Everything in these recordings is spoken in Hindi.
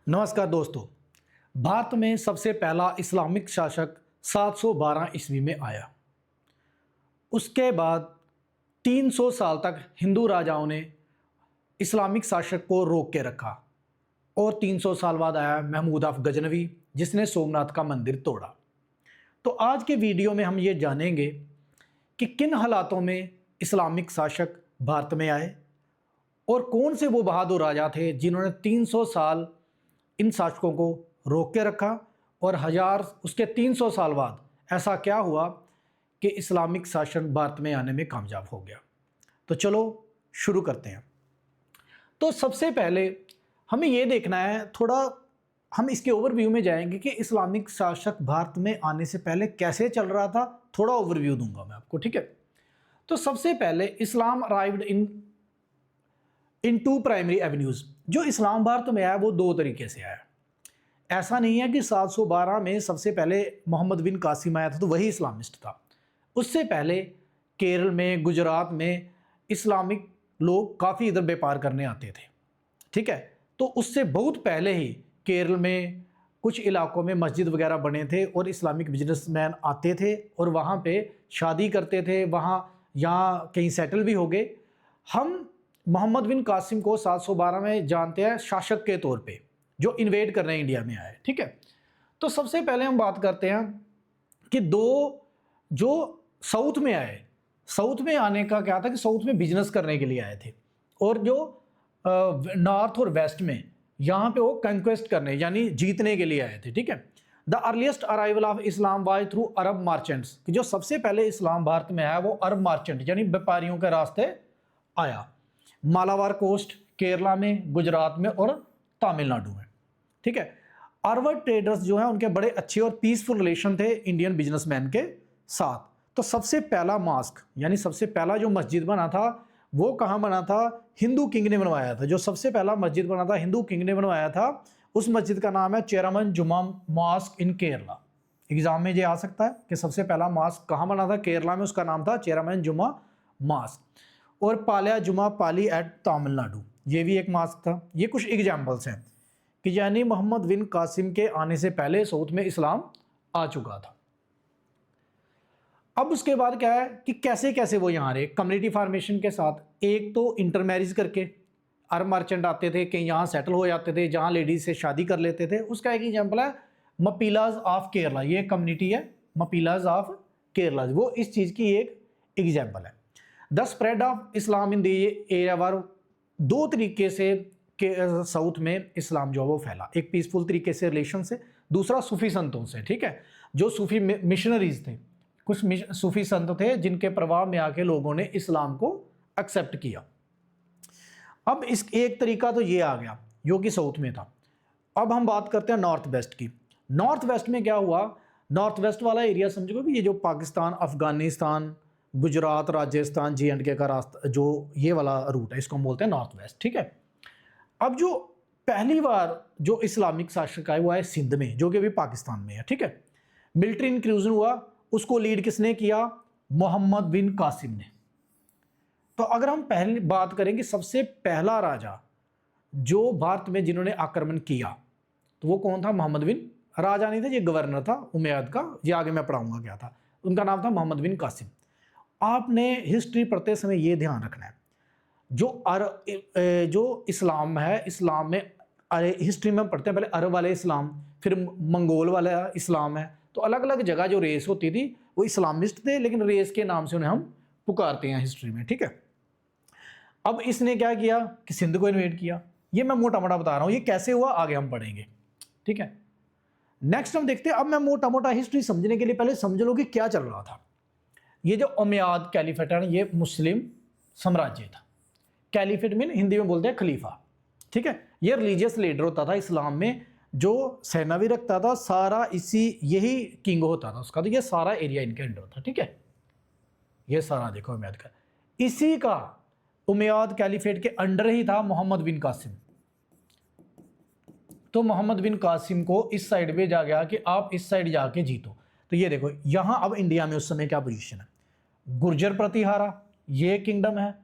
नमस्कार दोस्तों। भारत में सबसे पहला इस्लामिक शासक 712 ईस्वी में आया। उसके बाद 300 साल तक हिंदू राजाओं ने इस्लामिक शासक को रोक के रखा और 300 साल बाद आया महमूद ऑफ गजनवी, जिसने सोमनाथ का मंदिर तोड़ा। तो आज के वीडियो में हम ये जानेंगे कि किन हालातों में इस्लामिक शासक भारत में आए और कौन से वो बहादुर राजा थे जिन्होंने 300 साल इन शासकों को रोक के रखा और उसके 300 साल बाद ऐसा क्या हुआ कि इस्लामिक शासन भारत में आने में कामयाब हो गया। तो चलो शुरू करते हैं। तो सबसे पहले हमें ये देखना है, थोड़ा हम इसके ओवरव्यू में जाएंगे कि इस्लामिक शासक भारत में आने से पहले कैसे चल रहा था। थोड़ा ओवरव्यू दूंगा मैं आपको, ठीक है। तो सबसे पहले Islam arrived in to primary avenues. जो इस्लाम भारत में आया वो दो तरीके से आया। ऐसा नहीं है कि 712 में सबसे पहले मोहम्मद बिन कासिम आया था तो वही इस्लामिस्ट था। उससे पहले केरल में, गुजरात में इस्लामिक लोग काफ़ी इधर व्यापार करने आते थे, ठीक है। तो उससे बहुत पहले ही केरल में कुछ इलाकों में मस्जिद वगैरह बने थे और इस्लामिक बिजनेसमैन आते थे और वहाँ पे शादी करते थे, यहाँ कहीं सेटल भी हो गए। हम मोहम्मद बिन कासिम को 712 में जानते हैं शासक के तौर पे, जो इन्वेड करने इंडिया में आए, ठीक है। तो सबसे पहले हम बात करते हैं कि दो जो साउथ में आए, साउथ में आने का क्या था कि साउथ में बिजनेस करने के लिए आए थे, और जो नॉर्थ और वेस्ट में यहाँ पे वो कंक्वेस्ट करने यानी जीतने के लिए आए थे, ठीक है। The earliest arrival of Islam was through अरब मार्चेंट्स, कि जो सबसे पहले इस्लाम भारत में आया वो अरब मार्चेंट यानी व्यापारियों के रास्ते आया। मालाबार कोस्ट, केरला में, गुजरात में और तमिलनाडु में, ठीक है। अरब ट्रेडर्स जो हैं उनके बड़े अच्छे और पीसफुल रिलेशन थे इंडियन बिजनेसमैन के साथ। तो सबसे पहला मॉस्क यानी सबसे पहला जो मस्जिद बना था वो कहाँ बना था? हिंदू किंग ने बनवाया था। जो सबसे पहला मस्जिद बना था हिंदू किंग ने बनवाया था। उस मस्जिद का नाम है चेरामन जुमा मॉस्क इन केरला। एग्जाम में ये आ सकता है कि सबसे पहला मॉस्क कहाँ बना था? केरला में। उसका नाम था चेरामन जुमा मॉस्क। और पालिया जुमा पाली एट तमिलनाडु, ये भी एक मास्क था। ये कुछ एग्जाम्पल्स हैं कि यानी मोहम्मद बिन कासिम के आने से पहले साउथ में इस्लाम आ चुका था। अब उसके बाद क्या है कि कैसे कैसे वो यहाँ रहे कम्युनिटी फार्मेशन के साथ। एक तो इंटरमैरिज करके अरब मर्चेंट आते थे, कहीं यहाँ सेटल हो जाते थे, जहाँ लेडीज से शादी कर लेते थे। उसका एक एग्जाम्पल है मपीलाज ऑफ केरला। ये कम्युनिटी है मपीलाज ऑफ केरला, वो इस चीज़ की एक एग्जाम्पल है। The spread of Islam in the area were, दो तरीके से के साउथ में इस्लाम जो है वो फैला। एक पीसफुल तरीके से रिलेशन से, दूसरा सूफी संतों से, ठीक है। जो सूफी मिशनरीज थे, कुछ सूफी संत थे जिनके प्रभाव में आके लोगों ने इस्लाम को एक्सेप्ट किया। अब इस एक तरीका तो ये आ गया जो कि साउथ में था। अब हम बात करते हैं नॉर्थ वेस्ट की। नॉर्थ वेस्ट में क्या हुआ? नॉर्थ वेस्ट वाला एरिया समझो कि ये जो पाकिस्तान, अफगानिस्तान, गुजरात, राजस्थान, J&K का रास्ता, जो ये वाला रूट है, इसको हम बोलते हैं नॉर्थ वेस्ट, ठीक है। अब जो पहली बार जो इस्लामिक शासक आए वो आए सिंध में, जो कि अभी पाकिस्तान में है, ठीक है। मिलिट्री इंक्लूजन हुआ, उसको लीड किसने किया? मोहम्मद बिन कासिम ने। तो अगर हम पहली बात करें कि सबसे पहला राजा जो भारत में जिन्होंने आक्रमण किया तो वो कौन था? मोहम्मद बिन, राजा नहीं था ये, गवर्नर था उमैयद का। ये आगे मैं पढ़ाऊंगा क्या था। उनका नाम था मोहम्मद बिन कासिम। आपने हिस्ट्री पढ़ते समय ये ध्यान रखना है, जो इस्लाम है, इस्लाम में हिस्ट्री में पढ़ते हैं पहले अरब वाले इस्लाम, फिर मंगोल वाला इस्लाम है। तो अलग अलग जगह जो रेस होती थी वो इस्लामिस्ट थे, लेकिन रेस के नाम से उन्हें हम पुकारते हैं हिस्ट्री में, ठीक है। अब इसने क्या किया कि सिंध को इन्वेड किया। ये मैं मोटा मोटा बता रहा हूँ, ये कैसे हुआ आगे हम पढ़ेंगे, ठीक है। नेक्स्ट हम देखते हैं। अब मैं मोटा मोटा हिस्ट्री समझने के लिए पहले समझ लो कि क्या चल रहा था। ये जो उमैयद कैलिफेट है ये मुस्लिम साम्राज्य था। कैलिफेट मीन हिंदी में बोलते हैं खलीफा, ठीक है। ये रिलीजियस लीडर होता था इस्लाम में, जो सेना भी रखता था, सारा यही किंग होता था उसका। तो ये सारा एरिया इनके अंडर था, ठीक है। ये सारा देखो उमैयद का, इसी का उमैयद कैलिफेट के अंडर ही था मोहम्मद बिन कासिम। तो मोहम्मद बिन कासिम को इस साइड पे जा गया कि आप इस साइड जाके जीतो। तो ये देखो यहाँ अब इंडिया में उस समय क्या पोजीशन है। गुर्जर प्रतिहारा ये किंगडम है,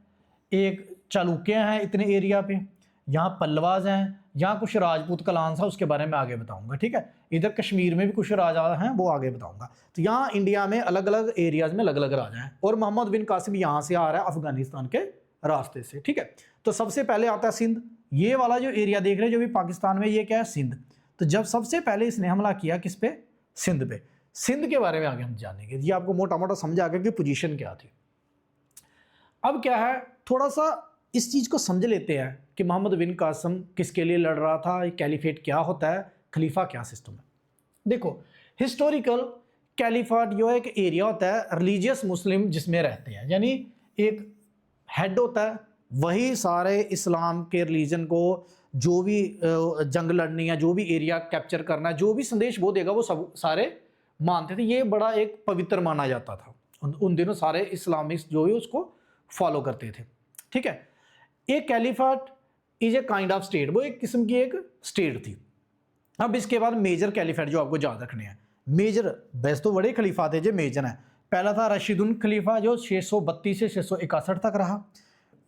एक चालुक्य हैं इतने एरिया पे, यहाँ पल्लवाज हैं, यहाँ कुछ राजपूत क्लान था, उसके बारे में आगे बताऊंगा, ठीक है। इधर कश्मीर में भी कुछ राजा हैं, वो आगे बताऊंगा। तो यहाँ इंडिया में अलग अलग एरियाज में अलग अलग राजा हैं, और मोहम्मद बिन कासिम यहाँ से आ रहा है अफगानिस्तान के रास्ते से, ठीक है। तो सबसे पहले आता है सिंध, ये वाला जो एरिया देख रहे हैं जो भी पाकिस्तान में, ये क्या है, सिंध। तो जब सबसे पहले इसने हमला किया किस पे, सिंध पे। सिंध के बारे में आगे हम जानेंगे, ये आपको मोटा मोटा समझ आ गया कि पोजीशन क्या थी। अब क्या है, थोड़ा सा इस चीज़ को समझ लेते हैं कि मोहम्मद बिन कासिम किसके लिए लड़ रहा था, कैलिफेट क्या होता है, खलीफा क्या सिस्टम है। देखो, हिस्टोरिकल कैलिफेट जो है एक एरिया होता है रिलीजियस मुस्लिम जिसमें रहते हैं, यानी एक हेड होता है, वही सारे इस्लाम के रिलीजन को जो भी जंग लड़नी है, जो भी एरिया कैप्चर करना है, जो भी संदेश वो देगा वो सब सारे मानते थे। ये बड़ा एक पवित्र माना जाता था उन दिनों, सारे इस्लामिक जो है उसको फॉलो करते थे, ठीक है। एक caliphate is a kind of state, वो एक किस्म की एक स्टेट थी। अब इसके बाद मेजर कैलिफेट जो आपको याद रखने हैं, मेजर वैसे तो बड़े खलीफा थे जो मेजर हैं। पहला था रशीदुन खलीफा जो 632 से 661 तक रहा।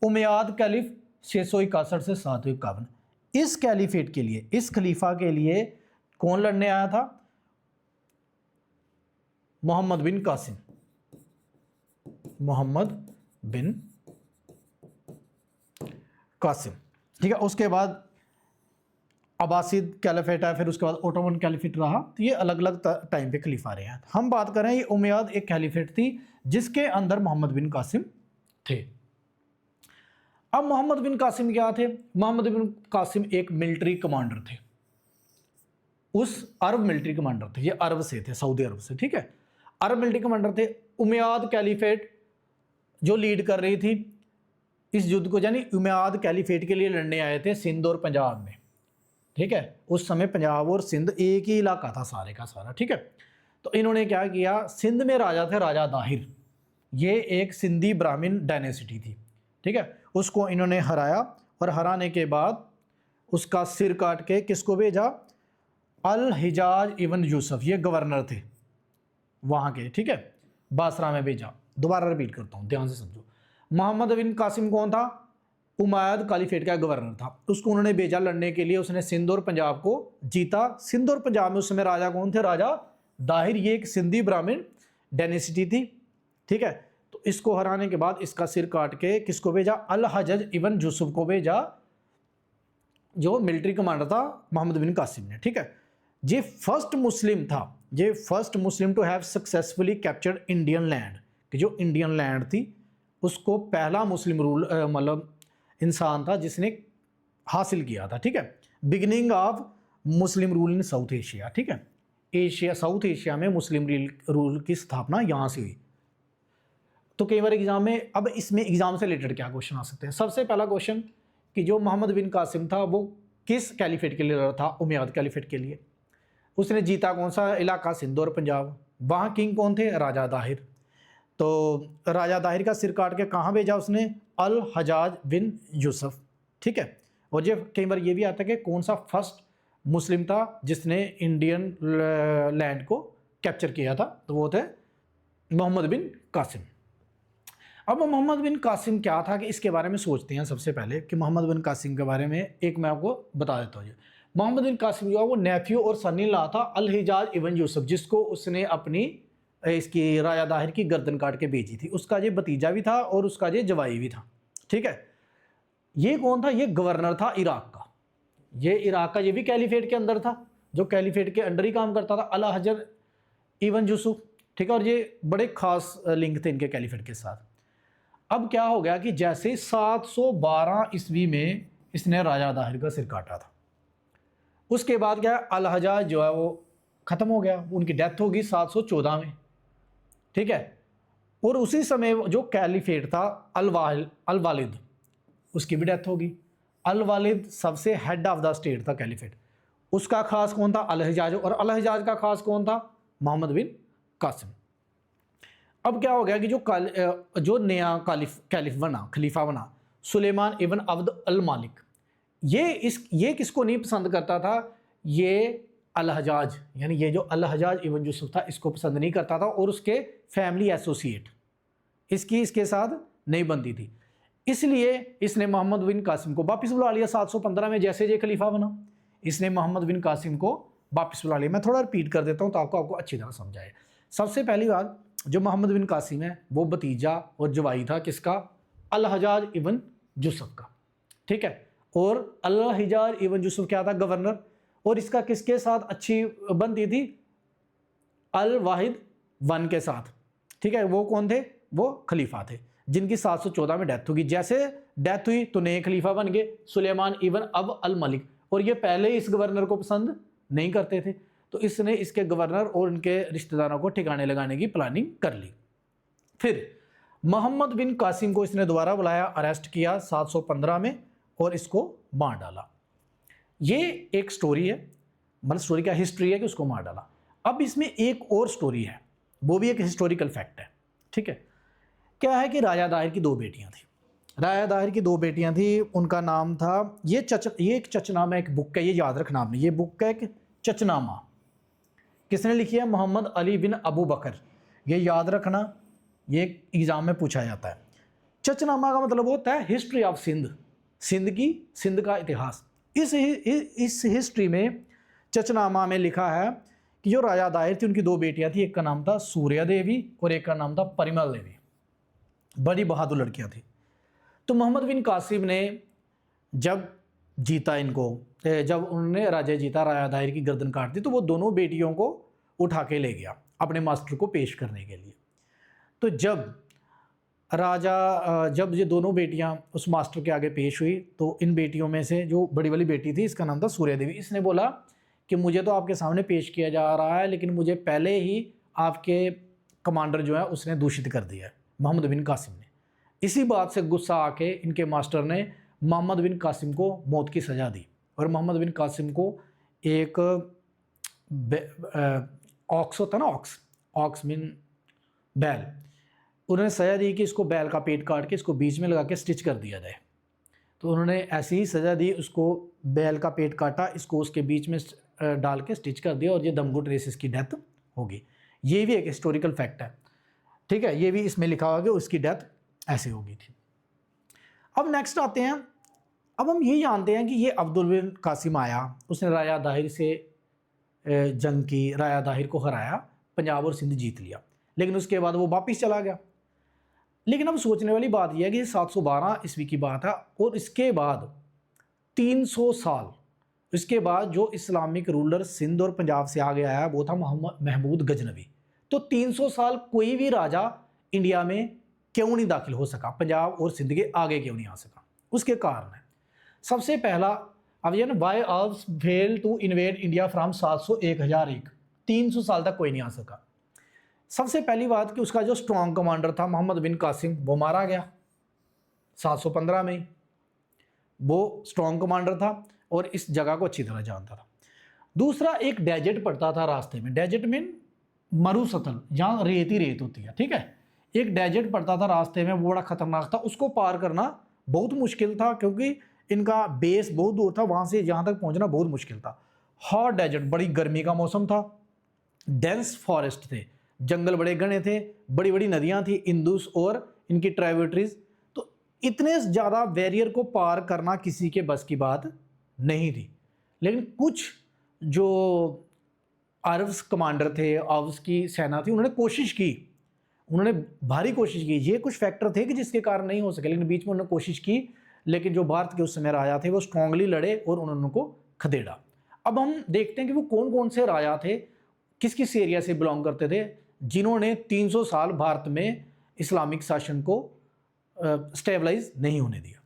उमैयाद कैलिफ 661 से 751। इस कैलिफेट के लिए, इस खलीफा के लिए कौन लड़ने आया था, मोहम्मद बिन कासिम, मोहम्मद बिन कासिम, ठीक है। उसके बाद अब्बासिद कैलिफेट है, फिर उसके बाद ओटोमन कैलिफेट रहा। तो ये अलग अलग टाइम पे खलीफा रहे हैं। हम बात करें, ये उमैयाद एक कैलिफेट थी जिसके अंदर मोहम्मद बिन कासिम थे। अब मोहम्मद बिन कासिम क्या थे, मोहम्मद बिन कासिम एक मिलिट्री कमांडर थे, उस अरब मिलिट्री कमांडर थे, ये अरब से थे, सऊदी अरब से, ठीक है। अरब मिलिट्री कमांडर थे। उमैयाद कैलिफेट जो लीड कर रही थी इस युद्ध को, यानी उमैयाद कैलिफेट के लिए लड़ने आए थे सिंध और पंजाब में, ठीक है। उस समय पंजाब और सिंध एक ही इलाका था सारे का सारा, ठीक है। तो इन्होंने क्या किया, सिंध में राजा थे राजा दाहिर, ये एक सिंधी ब्राह्मण डायनेसिटी थी, ठीक है। उसको इन्होंने हराया, और हराने के बाद उसका सिर काट के किसको भेजा, अल हिजाज इब्न यूसुफ, ये गवर्नर थे वहाँ के, ठीक है, बासरा में भेजा। दोबारा रिपीट करता हूँ, ध्यान से समझो। मोहम्मद बिन कासिम कौन था, उमैयाद कैलिफेट का गवर्नर था, उसको उन्होंने भेजा लड़ने के लिए। उसने सिंध और पंजाब को जीता। सिंध और पंजाब में उस समय राजा कौन थे, राजा दाहिर, ये एक सिंधी ब्राह्मण डायनेसिटी थी, ठीक है। तो इसको हराने के बाद इसका सिर काट के किसको भेजा, अल हजज इब्न यूसुफ को भेजा, जो मिलिट्री कमांडर था मोहम्मद बिन कासिम ने, ठीक है। ये फर्स्ट मुस्लिम था, ये first Muslim to have successfully captured Indian land, कि जो इंडियन लैंड थी उसको पहला मुस्लिम रूल मतलब इंसान था जिसने हासिल किया था, ठीक है। Beginning of Muslim rule in south Asia, ठीक है। एशिया, साउथ एशिया में मुस्लिम रूल की स्थापना यहाँ से हुई। तो कई बार एग्जाम में, अब इसमें एग्जाम से रिलेटेड क्या क्वेश्चन आ सकते हैं। सबसे पहला क्वेश्चन कि जो मोहम्मद बिन कासिम था वो किस कैलिफेट के लिए लड़ा था, उमैयाद कैलिफेट के लिए। उसने जीता कौन सा इलाका, सिंध और पंजाब। वहाँ किंग कौन थे, राजा दाहिर। तो राजा दाहिर का सिर काट के कहाँ भेजा उसने, अल हजाज बिन यूसुफ, ठीक है। और ये कई बार ये भी आता है कि कौन सा फर्स्ट मुस्लिम था जिसने इंडियन लैंड को कैप्चर किया था, तो वो थे मोहम्मद बिन कासिम। अब मोहम्मद बिन कासिम क्या था कि इसके बारे में सोचते हैं सबसे पहले कि मोहम्मद बिन कासिम के बारे में एक मैं आपको बता देता हूँ। मोहम्मद बिन कासिम जो है वो नेफ्यू और सनी ला था अल हिजाज इब्न यूसुफ, जिसको उसने अपनी इसकी राजा दाहिर की गर्दन काट के भेजी थी। उसका ये भतीजा भी था और उसका ये जवाई भी था, ठीक है। ये कौन था, ये गवर्नर था इराक का, ये इराक का, ये भी कैलिफेट के अंदर था, जो कैलिफेट के अंडर ही काम करता था, अल हजर इब्न यूसुफ, ठीक है। और ये बड़े खास लिंक थे इनके कैलिफेट के साथ। अब क्या हो गया कि जैसे 712 ईस्वी में इसने राजा दाहिर का सिर काटा था, उसके बाद क्या अल हजाज जो है वो ख़त्म हो गया, उनकी डेथ होगी 714 में, ठीक है। और उसी समय जो कैलिफेट था अल वालिद, उसकी भी डेथ होगी। अल वालिद सबसे हेड ऑफ द स्टेट था कैलिफेट, उसका खास कौन था, अल हिजाज, और अल हिजाज का खास कौन था, मोहम्मद बिन कासिम। अब क्या हो गया कि जो नया कैलिफ बना, खलीफा बना, सुलेमान इब्न अब्द अल मालिक, ये किसको नहीं पसंद करता था, ये अल हजाज, यानी ये जो अल हजाज इब्न यूसुफ था इसको पसंद नहीं करता था, और उसके फैमिली एसोसिएट इसके साथ नहीं बनती थी। इसलिए इसने मोहम्मद बिन कासिम को वापस बुला लिया 715 में, जैसे ये खलीफा बना इसने मोहम्मद बिन कासिम को वापस बुला लिया। मैं थोड़ा रिपीट कर देता हूँ ताकि आपको अच्छी तरह समझाए। सबसे पहली बात, जो मोहम्मद बिन कासिम है वो भतीजा और जवाई था किसका? अल हजाज इब्न यूसुफ का, ठीक है। और अल हजाज इब्न यूसुफ क्या था? गवर्नर। और इसका किसके साथ अच्छी बनती थी? अल वाहिद वन के साथ, ठीक है। वो कौन थे? वो खलीफा थे जिनकी 714 में डेथ होगी। जैसे डेथ हुई तो नए खलीफा बन गए सुलेमान इब्न अब अल मलिक, और ये पहले इस गवर्नर को पसंद नहीं करते थे, तो इसने इसके गवर्नर और उनके रिश्तेदारों को ठिकाने लगाने की प्लानिंग कर ली। फिर मोहम्मद बिन कासिम को इसने दोबारा बुलाया, अरेस्ट किया 715 में और इसको मार डाला। ये एक स्टोरी है, मतलब स्टोरी क्या हिस्ट्री है कि उसको मार डाला। अब इसमें एक और स्टोरी है, वो भी एक हिस्टोरिकल फैक्ट है, ठीक है। क्या है कि राजा दाहिर की दो बेटियां थी। राजा दाहिर की दो बेटियां थी, उनका नाम था ये एक चचनामा, एक बुक है, ये याद रखना आपने, ये बुक है एक चचनामा। किसने लिखी है? मोहम्मद अली बिन अबू बकर। ये याद रखना, ये एग्जाम में पूछा जाता है। चचनामा का मतलब होता है हिस्ट्री ऑफ सिंध, सिंध का इतिहास। इस हिस्ट्री में चचनामा में लिखा है कि जो राजा दाहिर थी उनकी दो बेटियां थी, एक का नाम था सूर्या देवी और एक का नाम था परिमल देवी। बड़ी बहादुर लड़कियां थी। तो मोहम्मद बिन कासिम ने जब जीता इनको, जब उन्होंने राजा जीता, राजा दाहिर की गर्दन काट दी, तो वो दोनों बेटियों को उठा के ले गया अपने मास्टर को पेश करने के लिए। तो जब ये दोनों बेटियां उस मास्टर के आगे पेश हुई, तो इन बेटियों में से जो बड़ी वाली बेटी थी, इसका नाम था सूर्या देवी, इसने बोला कि मुझे तो आपके सामने पेश किया जा रहा है, लेकिन मुझे पहले ही आपके कमांडर जो है उसने दूषित कर दिया है, मोहम्मद बिन कासिम ने। इसी बात से गुस्सा आके इनके मास्टर ने मोहम्मद बिन कासिम को मौत की सज़ा दी, और मोहम्मद बिन कासिम को एक ऑक्स होता ना, ऑक्स मीन बैल, उन्होंने सज़ा दी कि इसको बैल का पेट काट के इसको बीच में लगा के स्टिच कर दिया जाए। तो उन्होंने ऐसी ही सज़ा दी, उसको बैल का पेट काटा, इसको उसके बीच में डाल के स्टिच कर दिया, और ये दमघुट रेसिस की डेथ होगी। ये भी एक हिस्टोरिकल फैक्ट है, ठीक है। ये भी इसमें लिखा हुआ कि उसकी डेथ ऐसे होगी थी। अब नेक्स्ट आते हैं, अब हम ये जानते हैं कि ये अब्दुल बिन कासिम आया, उसने राजा दाहिर से जंग की, राजा दाहिर को हराया, पंजाब और सिंध जीत लिया, लेकिन उसके बाद वो वापस चला गया। लेकिन अब सोचने वाली बात यह है कि 712 ईस्वी की बात है, और इसके बाद 300 साल इसके बाद जो इस्लामिक रूलर सिंध और पंजाब से आगे आया वो था मोहम्मद महमूद गजनवी। तो 300 साल कोई भी राजा इंडिया में क्यों नहीं दाखिल हो सका, पंजाब और सिंध के आगे क्यों नहीं आ सका? उसके कारण है, सबसे पहला, अब ये ना, why Arabs fail to invade India from 701 300 साल तक कोई नहीं आ सका। सबसे पहली बात कि उसका जो स्ट्रॉन्ग कमांडर था मोहम्मद बिन कासिम, वो मारा गया 715 में। वो स्ट्रॉन्ग कमांडर था और इस जगह को अच्छी तरह जानता था। दूसरा, एक डेजर्ट पड़ता था रास्ते में, डेजर्ट मीन मरुसतल, जहाँ रेत ही रेत होती है, ठीक है। एक डेजर्ट पड़ता था रास्ते में, वो बड़ा खतरनाक था, उसको पार करना बहुत मुश्किल था, क्योंकि इनका बेस बहुत दूर था, वहाँ से यहाँ तक पहुँचना बहुत मुश्किल था। हॉट डेजर्ट, बड़ी गर्मी का मौसम था, डेंस फॉरेस्ट थे, जंगल बड़े घने थे, बड़ी बड़ी नदियाँ थी, इंदुस और इनकी ट्राइब्यूटरीज। तो इतने ज़्यादा बैरियर को पार करना किसी के बस की बात नहीं थी। लेकिन कुछ जो अरब्स कमांडर थे, अरब्स की सेना थी, उन्होंने कोशिश की, उन्होंने भारी कोशिश की। ये कुछ फैक्टर थे कि जिसके कारण नहीं हो सके, लेकिन बीच में उन्होंने कोशिश की। लेकिन जो भारत के उस समय राजा थे वो स्ट्रांगली लड़े और उन्होंने उनको खदेड़ा। अब हम देखते हैं कि वो कौन कौन से राजा थे, किस किस एरिया से बिलोंग करते थे, जिन्होंने 300 साल भारत में इस्लामिक शासन को स्टेबलाइज नहीं होने दिया।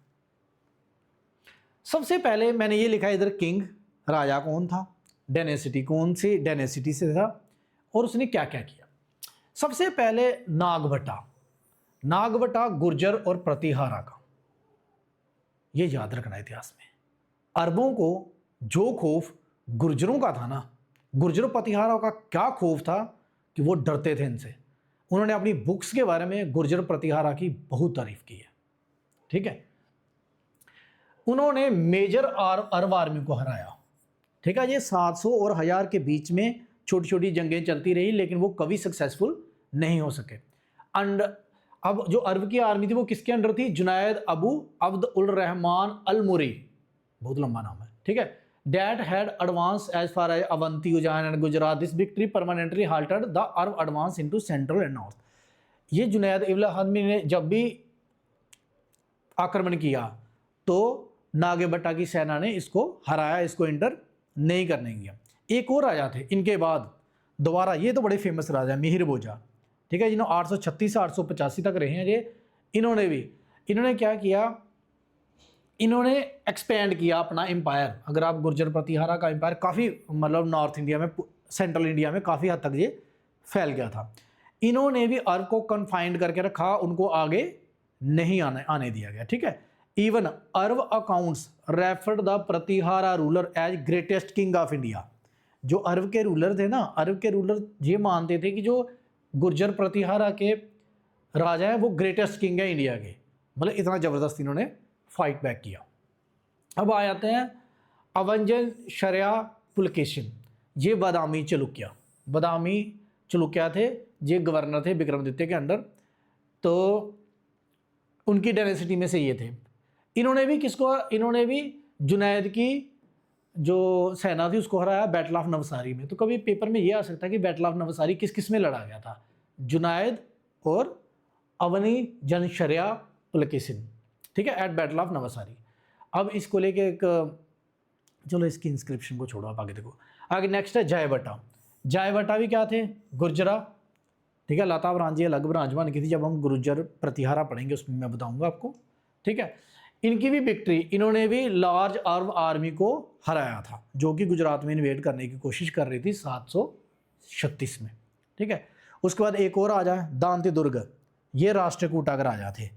सबसे पहले मैंने ये लिखा इधर, किंग, राजा कौन था, डायनेसिटी कौन सी डायनेसिटी से था, और उसने क्या क्या किया। सबसे पहले नागवटा गुर्जर और प्रतिहारा का, ये याद रखना इतिहास में। अरबों को जो खौफ गुर्जरों का था ना, गुर्जर प्रतिहारा का क्या खौफ था कि वो डरते थे इनसे। उन्होंने अपनी बुक्स के बारे में गुर्जर प्रतिहारा की बहुत तारीफ की है, ठीक है। उन्होंने मेजर अरब आर्मी को हराया, ठीक है। ये 700 और 1000 के बीच में छोटी छोटी जंगें चलती रही, लेकिन वो कभी सक्सेसफुल नहीं हो सके। अब जो अरब की आर्मी थी वो किसके अंडर थी? जुनैद अबू अब्द उल रहमान अल मुरी, बहुत लंबा नाम है, ठीक है। That had advance as far as Avanti, Ujjain and Gujarat. This victory permanently halted the Arab advance into central and north. ये जुनैद इब्न हदमी ने जब भी आक्रमण किया तो नागेबट्टा की सेना ने इसको हराया, इसको इंटर नहीं करने दिया। एक और राजा थे इनके बाद दोबारा, ये तो बड़े फेमस राजा है, मिहिर भोजा, ठीक है, जिन्होंने 836 से 885 तक रहे हैं ये। इन्होंने क्या किया, इन्होंने एक्सपेंड किया अपना एम्पायर। अगर आप गुर्जर प्रतिहारा का एम्पायर काफ़ी मतलब नॉर्थ इंडिया में, सेंट्रल इंडिया में काफ़ी हद तक ये फैल गया था। इन्होंने भी अरब को कन्फाइंड करके रखा, उनको आगे नहीं आने दिया गया, ठीक है। Even Arab accounts referred the Pratihara ruler as greatest king of India. जो अरब के रूलर थे ना, अरब के रूलर ये मानते थे कि जो गुर्जर प्रतिहारा के राजा हैं वो ग्रेटेस्ट किंग है इंडिया के, मतलब इतना ज़बरदस्त इन्होंने फाइट बैक किया। अब आ जाते हैं अवंजन शरिया पुलकेशिन। ये बादामी चलुक्या थे, ये गवर्नर थे विक्रमादित्य के अंडर, तो उनकी डायनेसिटी में से ये थे। इन्होंने भी जुनैद की जो सेना थी उसको हराया बैटल ऑफ नवसारी में। तो कभी पेपर में ये आ सकता है कि बैटल ऑफ नवसारी किस किस में लड़ा गया था? जुनैद और अवनी जनशरिया पुलकेशिन, ठीक है, एट बैटल ऑफ नवसारी। अब इसको लेके एक, चलो इसकी इंस्क्रिप्शन को छोड़ो, आप आगे देखो। आगे नेक्स्ट है जायवटा भी क्या थे? गुर्जरा, ठीक है। लता ब्रांच अलग ब्रांच बन गई थी, जब हम गुर्जर प्रतिहारा पढ़ेंगे उसमें मैं बताऊंगा आपको, ठीक है। इनकी भी विक्ट्री, इन्होंने भी लार्ज अरब आर्मी को हराया था जो कि गुजरात में इन्वेड करने की कोशिश कर रही थी 736 में, ठीक है। उसके बाद एक और राजा है दांती दुर्ग, ये राष्ट्रकूटा के राजा थे।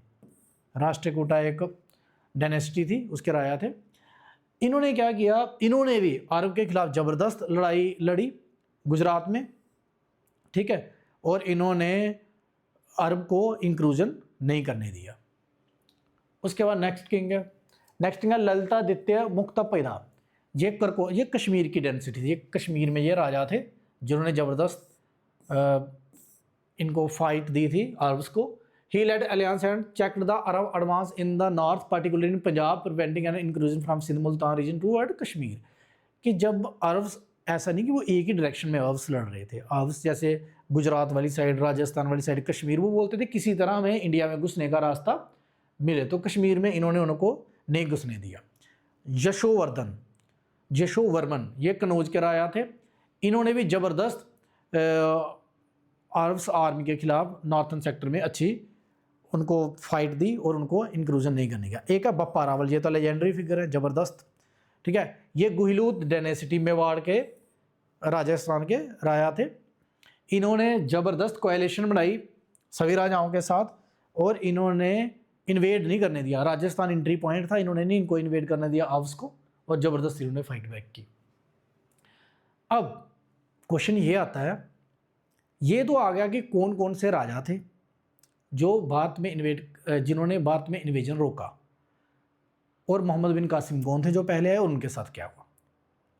राष्ट्रकूटा एक डायनेस्टी थी, उसके राजा थे। इन्होंने क्या किया, इन्होंने भी अरब के खिलाफ ज़बरदस्त लड़ाई लड़ी गुजरात में, ठीक है, और इन्होंने अरब को इंक्लूजन नहीं करने दिया। उसके बाद नेक्स्ट किंग है ललितादित्य मुक्तापिदा। ये कश्मीर की डेंसिटी थी, ये कश्मीर में ये राजा थे जिन्होंने ज़बरदस्त इनको फाइट दी थी अरब्स को। He led alliance and checked the Arab advance in the north particularly in Punjab preventing an inclusion from Sindh Multan region toward Kashmir. कि जब अरब्स, ऐसा नहीं कि वो एक ही डायरेक्शन में अरब्स लड़ रहे थे, अरब्स जैसे गुजरात वाली साइड, राजस्थान वाली साइड, कश्मीर, वो बोलते थे किसी तरह हमें इंडिया में घुसने का रास्ता मिले, तो कश्मीर में इन्होंने उनको नहीं घुसने दिया। यशोवर्मन ये कनौज के राजा थे। इन्होंने भी ज़बरदस्त अरब्स आर्मी के खिलाफ नॉर्थन सेक्टर में अच्छी उनको फाइट दी और उनको इंक्लूजन नहीं करने का। एक है बप्पा रावल, ये तो लेजेंडरी फिगर है, ज़बरदस्त, ठीक है। ये गुहिलूत डायनेसिटी मेवाड़ के राजस्थान के राजा थे। इन्होंने ज़बरदस्त कोएलिशन बनाई सभी राजाओं के साथ और इन्होंने इन्वेड नहीं करने दिया। राजस्थान एंट्री पॉइंट था, इन्होंने नहीं इनको इन्वेड करने दिया अरब्स को, और ज़बरदस्त इन्होंने फाइट बैक की। अब क्वेश्चन ये आता है, ये तो आ गया कि कौन कौन से राजा थे जो भारत में जिन्होंने भारत में इन्वेजन रोका, और मोहम्मद बिन कासिम कौन थे जो पहले आए और उनके साथ क्या हुआ।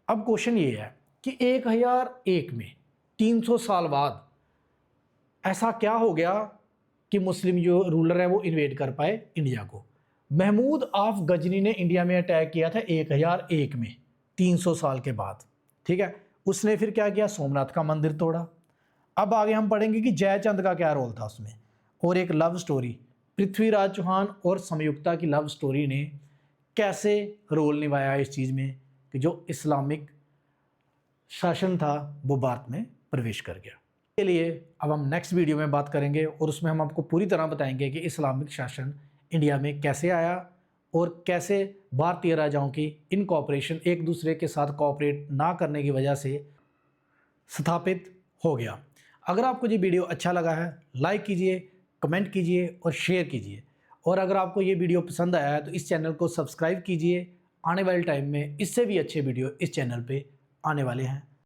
अब क्वेश्चन ये है कि 1001 में 300 साल बाद ऐसा क्या हो गया कि मुस्लिम जो रूलर है वो इन्वेड कर पाए इंडिया को। महमूद ऑफ गजनी ने इंडिया में अटैक किया था 1001 में, 300 साल के बाद, ठीक है। उसने फिर क्या किया, सोमनाथ का मंदिर तोड़ा। अब आगे हम पढ़ेंगे कि जयचंद का क्या रोल था उसमें, और एक लव स्टोरी, पृथ्वीराज चौहान और संयुक्ता की लव स्टोरी ने कैसे रोल निभाया इस चीज़ में कि जो इस्लामिक शासन था वो भारत में प्रवेश कर गया। के लिए अब हम नेक्स्ट वीडियो में बात करेंगे और उसमें हम आपको पूरी तरह बताएंगे कि इस्लामिक शासन इंडिया में कैसे आया और कैसे भारतीय राजाओं की इनकॉपरेशन एक दूसरे के साथ कोऑपरेट ना करने की वजह से स्थापित हो गया। अगर आपको ये वीडियो अच्छा लगा है, लाइक कीजिए, कमेंट कीजिए और शेयर कीजिए, और अगर आपको ये वीडियो पसंद आया है तो इस चैनल को सब्सक्राइब कीजिए। आने वाले टाइम में इससे भी अच्छे वीडियो इस चैनल पे आने वाले हैं।